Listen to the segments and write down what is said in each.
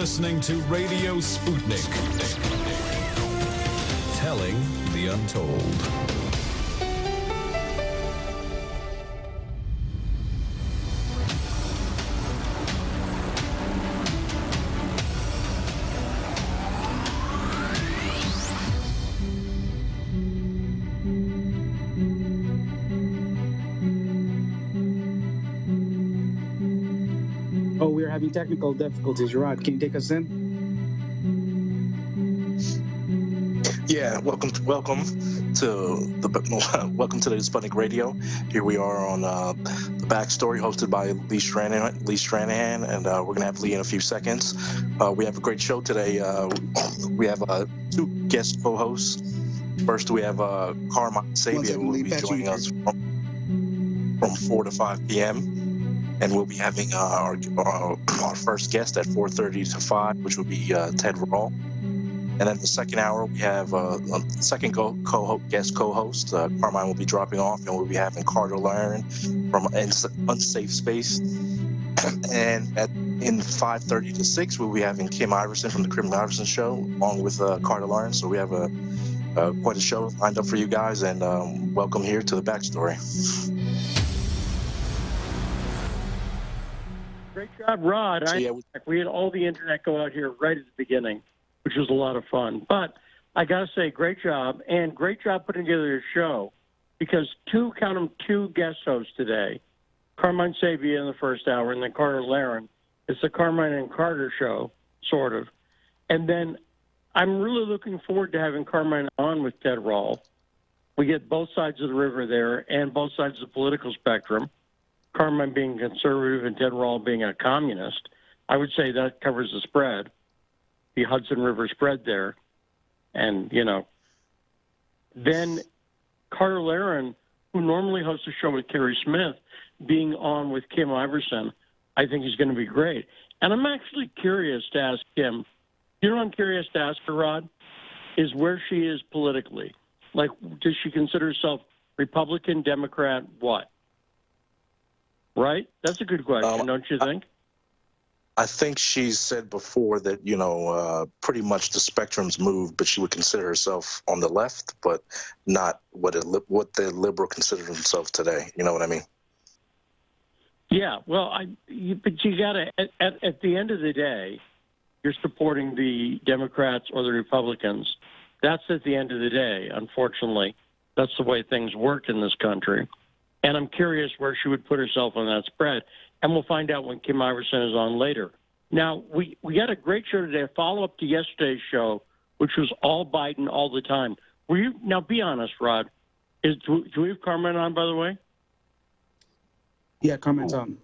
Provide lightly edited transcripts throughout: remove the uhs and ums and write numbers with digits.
listening to Radio Sputnik. Telling the untold. Oh, we're having technical difficulties. Rod, can you take us in? Yeah, welcome to the Sputnik Radio. Here we are on the Backstory, hosted by Lee Stranahan, and we're gonna have Lee in a few seconds. We have a great show today. We have two guest co-hosts. First, we have Carmine Sabia, who will be joining us from 4 to 5 p.m. And we'll be having our first guest at 4:30 to 5, which will be Ted Rall. And then the second hour, we have a second guest co-host. Carmine will be dropping off, and we'll be having Carter Laren from Unsafe Space. And in 5:30 to 6, we'll be having Kim Iverson from the Kim Iverson Show, along with Carter Laren. So we have quite a show lined up for you guys, and welcome here to the Backstory. Great job, Rod. We had all the internet go out here right at the beginning, which was a lot of fun. But I got to say, great job, and great job putting together your show, because two guest hosts today, Carmine Sabia in the first hour, and then Carter Laren. It's the Carmine and Carter show, sort of. And then I'm really looking forward to having Carmine on with Ted Rall. We get both sides of the river there and both sides of the political spectrum. Carmine being conservative and Ted Rall being a communist. I would say that covers the spread, the Hudson River spread there. And, then Carter Laren, who normally hosts a show with Kerry Smith, being on with Kim Iverson, I think is going to be great. And I'm actually curious to ask Kim, you know what I'm curious to ask her, Rod? Is where she is politically. Like, does she consider herself Republican, Democrat, what? Right? That's a good question, don't you think? I think she's said before that, pretty much the spectrum's moved, but she would consider herself on the left, but not what the liberal consider themselves today. You know what I mean? Yeah, well, but you got to, at the end of the day, you're supporting the Democrats or the Republicans. That's at the end of the day, unfortunately. That's the way things work in this country. And I'm curious where she would put herself on that spread. And we'll find out when Kim Iverson is on later. Now, we got a great show today, a follow-up to yesterday's show, which was all Biden all the time. Now, be honest, Rod. Do we have Carmine on, by the way? Yeah, Carmine's on.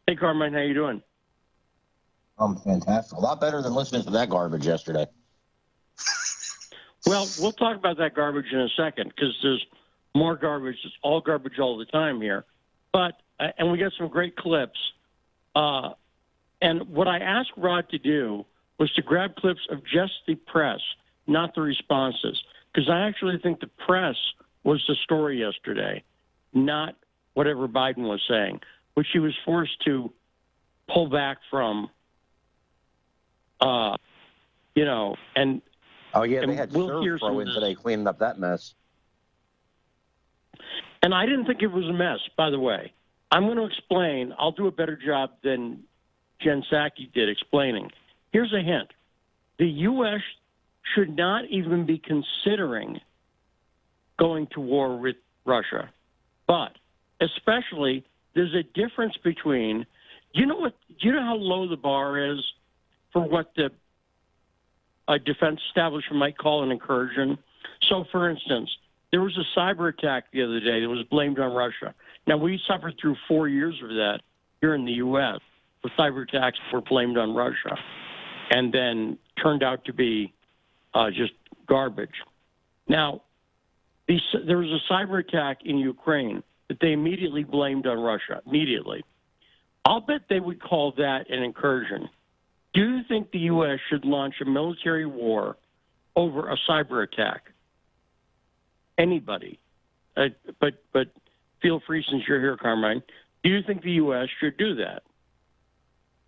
Hey, Carmine, how you doing? I'm fantastic. A lot better than listening to that garbage yesterday. Well, we'll talk about that garbage in a second, because there's more garbage. It's all garbage all the time here. But, and we got some great clips. And what I asked Rod to do was to grab clips of just the press, not the responses. Because I actually think the press was the story yesterday, not whatever Biden was saying, which he was forced to pull back from, and... Oh, yeah, they had Sir throw in today cleaning up that mess. And I didn't think it was a mess, by the way. I'm going to explain. I'll do a better job than Jen Psaki did explaining. Here's a hint. The U.S. should not even be considering going to war with Russia. But especially, there's a difference between, do you know how low the bar is for what a defense establishment might call an incursion? So, for instance, there was a cyber attack the other day that was blamed on Russia. Now, we suffered through 4 years of that here in the U.S. The cyber attacks were blamed on Russia and then turned out to be just garbage. Now, there was a cyber attack in Ukraine that they immediately blamed on Russia, immediately. I'll bet they would call that an incursion. Do you think the U.S. should launch a military war over a cyber attack? Anybody. But feel free, since you're here, Carmine. Do you think the U.S. should do that?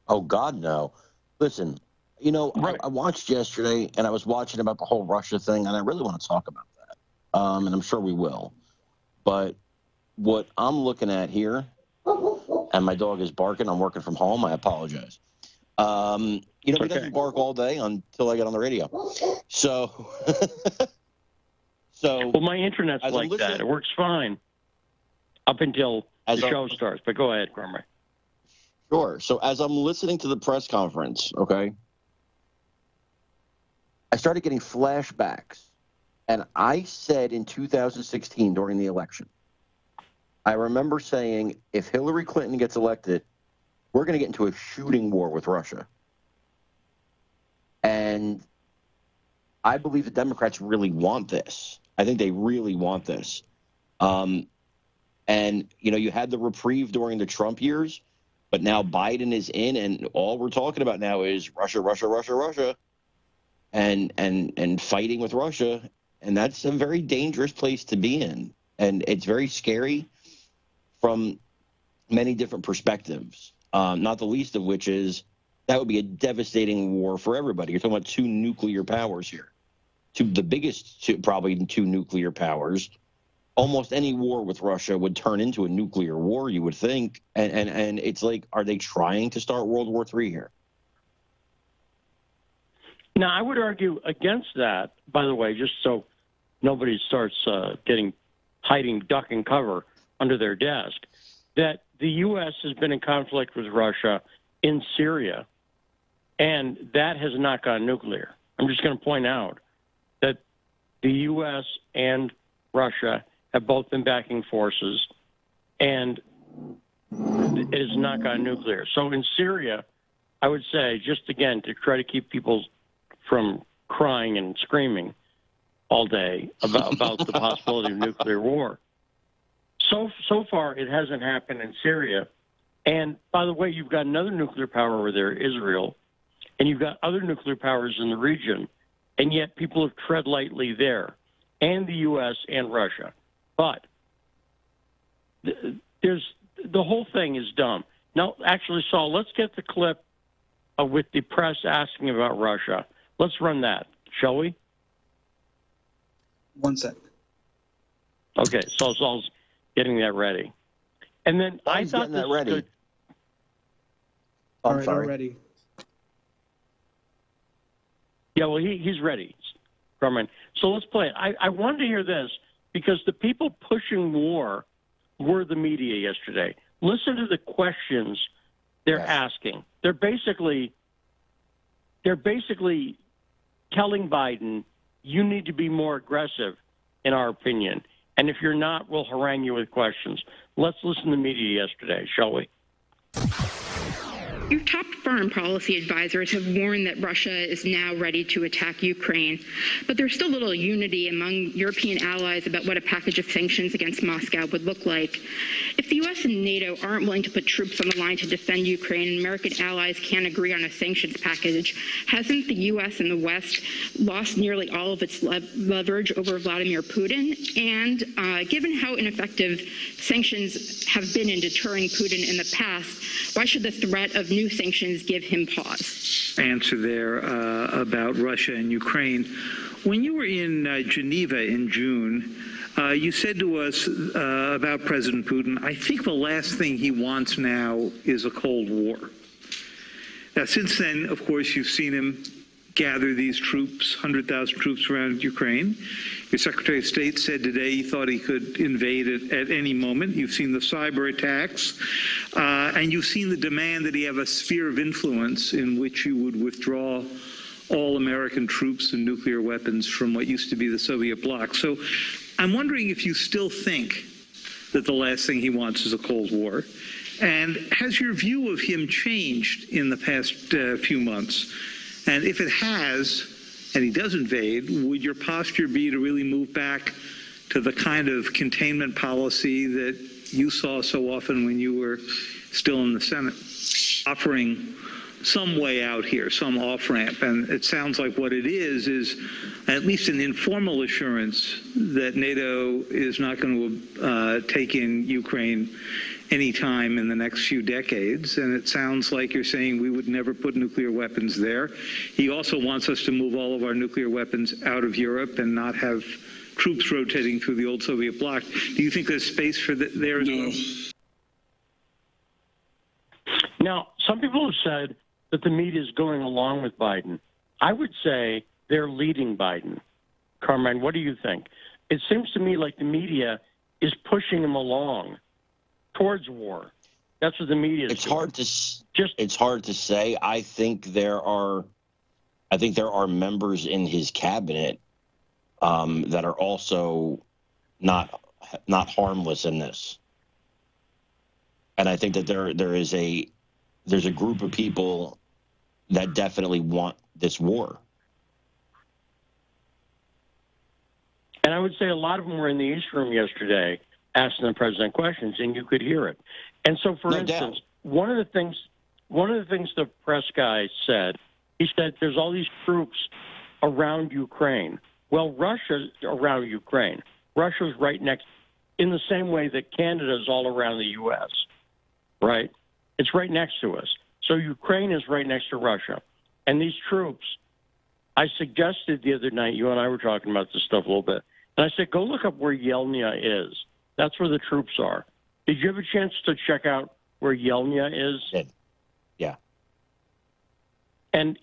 Oh, God, no. Listen, I watched yesterday, and I was watching about the whole Russia thing, and I really want to talk about that, and I'm sure we will. But what I'm looking at here, and my dog is barking. I'm working from home. I apologize. He doesn't bark all day until I get on the radio. So, well, my internet's like that. It works fine up until the show starts. But go ahead, Cormac. Sure. So as I'm listening to the press conference, okay, I started getting flashbacks. And I said in 2016 during the election, I remember saying, if Hillary Clinton gets elected, we're going to get into a shooting war with Russia. And I believe the Democrats really want this. I think they really want this. And, you had the reprieve during the Trump years, but now Biden is in, and all we're talking about now is Russia, Russia, Russia, Russia, and fighting with Russia. And that's a very dangerous place to be in. And it's very scary from many different perspectives, not the least of which is that would be a devastating war for everybody. You're talking about two nuclear powers here, the biggest probably two nuclear powers. Almost any war with Russia would turn into a nuclear war, you would think. And it's like, are they trying to start World War III here? Now, I would argue against that, by the way, just so nobody starts hiding duck and cover under their desk, that the U.S. has been in conflict with Russia in Syria, and that has not gone nuclear. I'm just going to point out that the U.S. and Russia have both been backing forces, and it has not gone nuclear. So in Syria, I would say, just again, to try to keep people from crying and screaming all day about the possibility of nuclear war. So far, it hasn't happened in Syria. And by the way, you've got another nuclear power over there, Israel, and you've got other nuclear powers in the region, and yet people have tread lightly there, and the U.S. and Russia. But the whole thing is dumb. Now, actually, Saul, let's get the clip with the press asking about Russia. Let's run that, shall we? 1 sec. Okay, so Saul's getting that ready. And then I thought that ready. All right, already. Yeah, well, he's ready, Carmen. So let's play it. I wanted to hear this because the people pushing war were the media yesterday. Listen to the questions they're asking. They're basically telling Biden, you need to be more aggressive, in our opinion. And if you're not, we'll harangue you with questions. Let's listen to the media yesterday, shall we? Your top foreign policy advisors have warned that Russia is now ready to attack Ukraine, but there's still little unity among European allies about what a package of sanctions against Moscow would look like. If the U.S. and NATO aren't willing to put troops on the line to defend Ukraine and American allies can't agree on a sanctions package, hasn't the U.S. and the West lost nearly all of its leverage over Vladimir Putin? And given how ineffective sanctions have been in deterring Putin in the past, why should the threat of new sanctions give him pause? Answer there about Russia and Ukraine. When you were in Geneva in June, you said to us about President Putin, I think the last thing he wants now is a Cold War. Now, since then, of course, you've seen him gather these troops, 100,000 troops around Ukraine. Your Secretary of State said today he thought he could invade it at any moment. You've seen the cyber attacks, and you've seen the demand that he have a sphere of influence in which you would withdraw all American troops and nuclear weapons from what used to be the Soviet bloc. So I'm wondering if you still think that the last thing he wants is a Cold War. And has your view of him changed in the past few months? And if it has, and he does invade, would your posture be to really move back to the kind of containment policy that you saw so often when you were still in the Senate, offering some way out here, some off-ramp? And it sounds like what it is at least an informal assurance that NATO is not going to take in Ukraine any time in the next few decades. And it sounds like you're saying we would never put nuclear weapons there. He also wants us to move all of our nuclear weapons out of Europe and not have troops rotating through the old Soviet bloc. Do you think there's space for there as well? Now, some people have said that the media is going along with Biden. I would say they're leading Biden. Carmine, what do you think? It seems to me like the media is pushing him along towards war. That's what the media is It's doing. It's hard to say. I think there are members in his cabinet that are also not harmless in this. And I think that there's a group of people that definitely want this war. And I would say a lot of them were in the East Room yesterday asking the president questions, and you could hear it. And so, for instance, one of the things the press guy said, he said there's all these troops around Ukraine. Well, Russia's around Ukraine. Russia's right next, in the same way that Canada is all around the U.S., right? It's right next to us. So Ukraine is right next to Russia. And these troops, I suggested the other night, you and I were talking about this stuff a little bit, and I said, go look up where Yelnya is. That's where the troops are. Did you have a chance to check out where Yelnya is? Yeah. And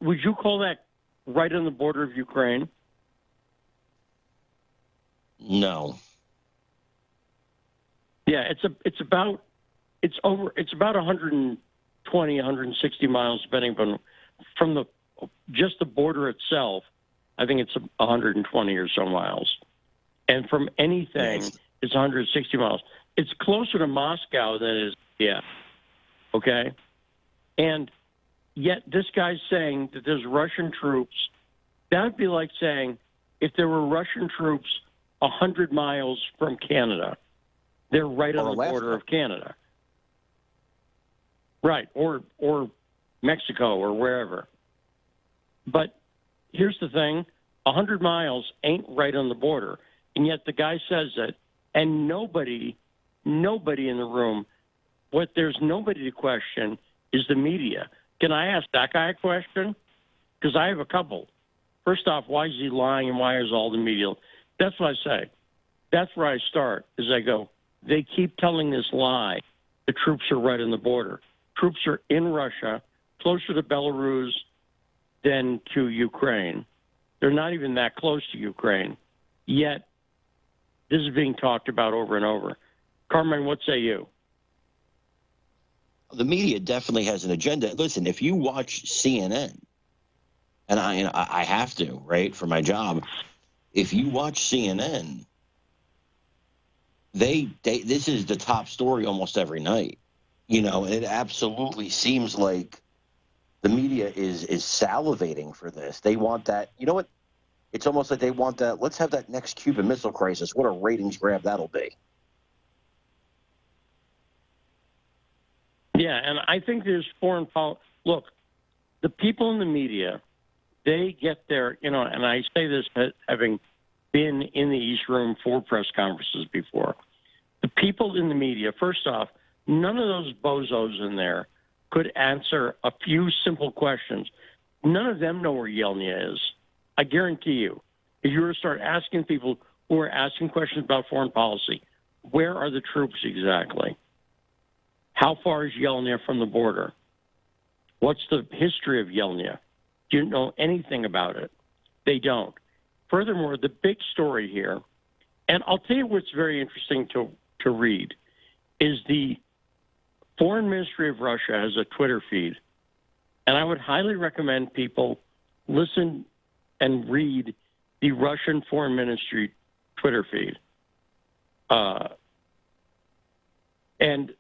would you call that right on the border of Ukraine? No. Yeah, it's about 120, 160 miles, depending on from just the border itself. I think it's 120 or so miles, and from anything, it's 160 miles. It's closer to Moscow than it is. Yeah. Okay. And yet this guy's saying that there's Russian troops. That would be like saying if there were Russian troops 100 miles from Canada, they're right on the border of Canada. Right, or Mexico or wherever. But here's the thing, 100 miles ain't right on the border. And yet the guy says it, and nobody in the room, what there's nobody to question is the media. Can I ask that guy a question? Because I have a couple. First off, why is he lying and why is all the media? That's what I say. That's where I start, is I go, they keep telling this lie. The troops are right on the border. Troops are in Russia, closer to Belarus than to Ukraine. They're not even that close to Ukraine. Yet, this is being talked about over and over. Carmine, what say you? The media definitely has an agenda. Listen, if you watch CNN, and I have to, right, for my job, if you watch CNN, this is the top story almost every night. It absolutely seems like the media is salivating for this. They want that. You know what? It's almost like they want that. Let's have that next Cuban Missile Crisis. What a ratings grab that'll be. Yeah, and I think there's foreign policy. Look, the people in the media, they get their, and I say this having been in the East Room for press conferences before. The people in the media, first off, none of those bozos in there could answer a few simple questions. None of them know where Yelnya is. I guarantee you. If you were to start asking people who are asking questions about foreign policy, where are the troops exactly? How far is Yelnya from the border? What's the history of Yelnya? Do you know anything about it? They don't. Furthermore, the big story here, and I'll tell you what's very interesting to read, is the Foreign Ministry of Russia has a Twitter feed, and I would highly recommend people listen and read the Russian Foreign Ministry Twitter feed. And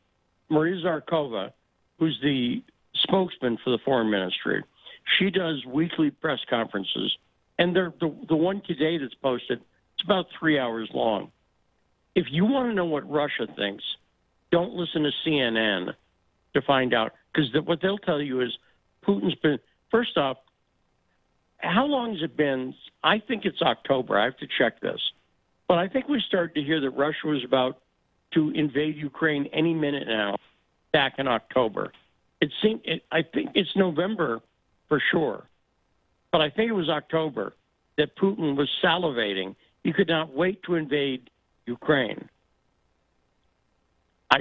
Maria Zakharova, who's the spokesman for the Foreign Ministry, she does weekly press conferences, and the one today that's posted, it's about 3 hours long. If you want to know what Russia thinks, don't listen to CNN to find out, because what they'll tell you is Putin's been, first off, how long has it been? I think it's October. I have to check this. But I think we started to hear that Russia was about to invade Ukraine any minute now, back in October. I think it's November for sure, but I think it was October that Putin was salivating. He could not wait to invade Ukraine.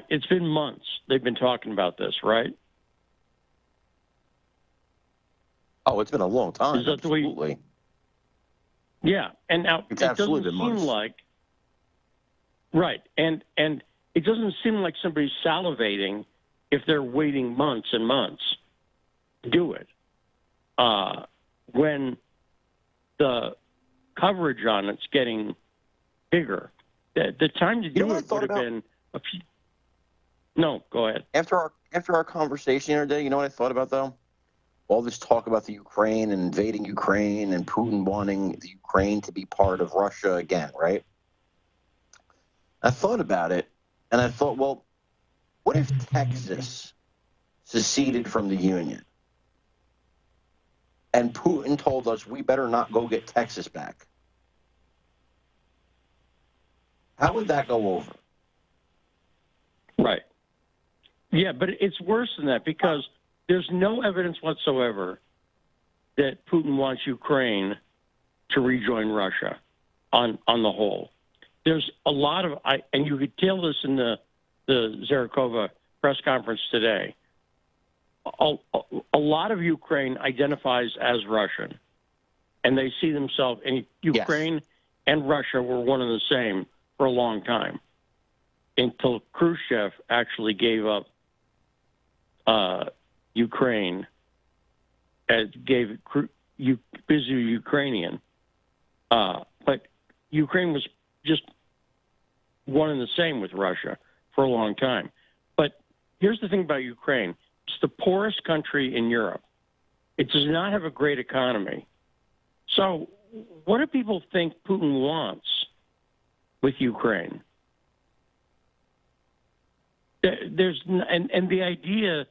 It's been months they've been talking about this, right? Oh, it's been a long time. Is that absolutely. Yeah, and now It's it absolutely doesn't been seem months. like right, and it doesn't seem like somebody's salivating if they're waiting months and months to do it. When the coverage on it's getting bigger, the time to do it would have been a few. No, go ahead. After our conversation the other day, you know what I thought about though? All this talk about the Ukraine and invading Ukraine and Putin wanting the Ukraine to be part of Russia again, right? I thought about it, and I thought, well, what if Texas seceded from the Union? And Putin told us we better not go get Texas back. How would that go over? Right. Yeah, but it's worse than that because there's no evidence whatsoever that Putin wants Ukraine to rejoin Russia on the whole. There's a lot of, and you could tell this in the Zarakova press conference today, a lot of Ukraine identifies as Russian, and they see themselves, and Ukraine and Russia were one and the same for a long time until Khrushchev actually gave up Ukraine, gave busy Ukrainian. But Ukraine was just one and the same with Russia for a long time. But here's the thing about Ukraine. It's the poorest country in Europe. It does not have a great economy. So what do people think Putin wants with Ukraine? There's and the idea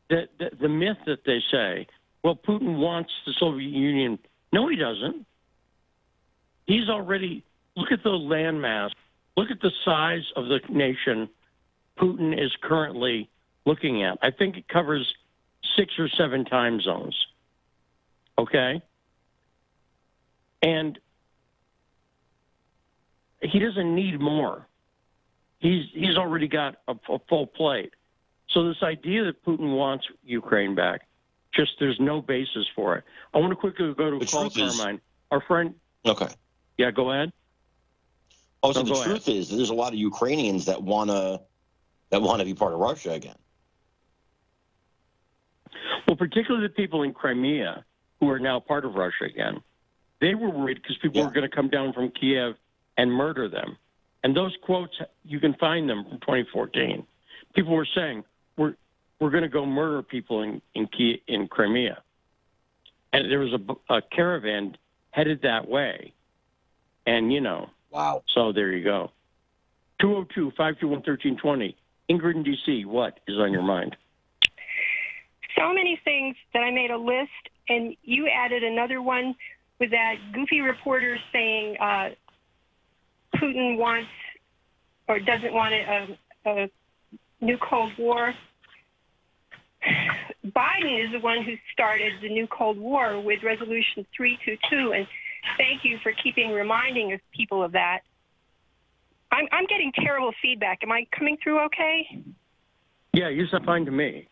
that the myth that they say, well, Putin wants the Soviet Union. No, he doesn't. He's already, look at the landmass, look at the size of the nation Putin is currently looking at. I think it covers 6 or 7 time zones. Okay? And he doesn't need more. He's already got a full plate. So this idea that Putin wants Ukraine back, just there's no basis for it. I want to quickly go to a call, Carmine. Our friend. Okay. Yeah, go ahead. Oh, so the truth is, there's a lot of Ukrainians that want to be part of Russia again. Well, particularly the people in Crimea who are now part of Russia again. They were worried because people were going to come down from Kiev and murder them. And those quotes, you can find them from 2014. People were saying, we're going to go murder people in Crimea. And there was a caravan headed that way. And, Wow. So there you go. 202-521-1320. Ingrid in D.C., what is on your mind? So many things that I made a list, and you added another one with that goofy reporter saying Putin wants or doesn't want a new Cold War. Biden is the one who started the new Cold War with Resolution 322, and thank you for reminding people of that. I'm getting terrible feedback. Am I coming through okay? Yeah, you sound fine to me.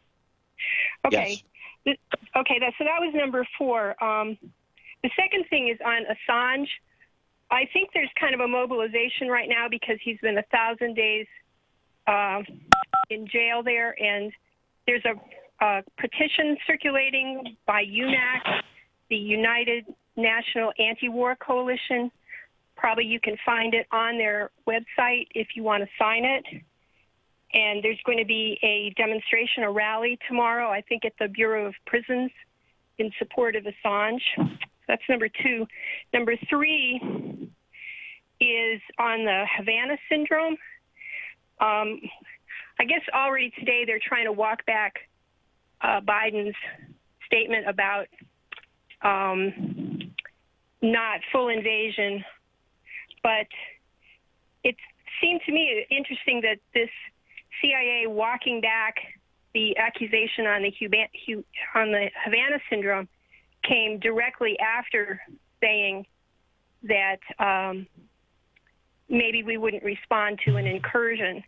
Okay. Yes. Okay, so that was number 4. The second thing is on Assange. I think there's kind of a mobilization right now because he's been 1,000 days in jail there, and there's a petition circulating by UNAC, the United National Anti-War Coalition. Probably you can find it on their website if you want to sign it. And there's going to be a demonstration, a rally tomorrow, I think at the Bureau of Prisons in support of Assange. That's number 2. Number 3 is on the Havana syndrome. I guess already today they're trying to walk back Biden's statement about not full invasion, but it's seemed to me interesting that this CIA walking back the accusation on the Havana syndrome came directly after saying that maybe we wouldn't respond to an incursion